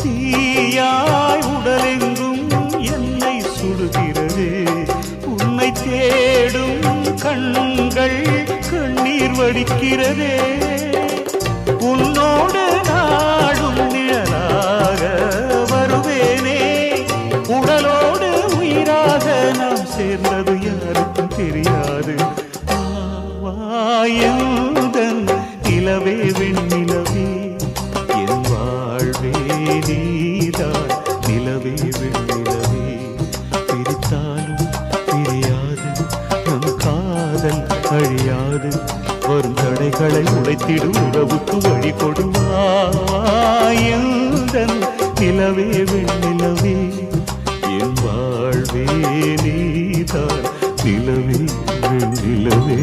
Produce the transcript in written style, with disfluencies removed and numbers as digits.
தீயாய் உடலெங்கும் என்னை சுடுகிறது. உன்னை தேடும் கண்கள் கண்ணீர் வடிக்கிறதே. உன்னோடு நாடும் நிழலாக வருவேனே. உடலோடு உயிராக நாம் சேர்ந்தது யாருக்கும் தெரியாது. வாயுதன் நிலவே வெண்ணிலவே என் வாழ்வே நீதான். நிலவே வெண்ணிலவே பிரித்தாலும் பிரியாது நம் காதல் அழியாது. வரும் தடைகளை உடைத்திடும் உறவுக்கு வழி கொடுவாயுதன் நிலவே வெண்ணிலவே என் வாழ்வே நீதான். நிலவே வெண்ணிலவே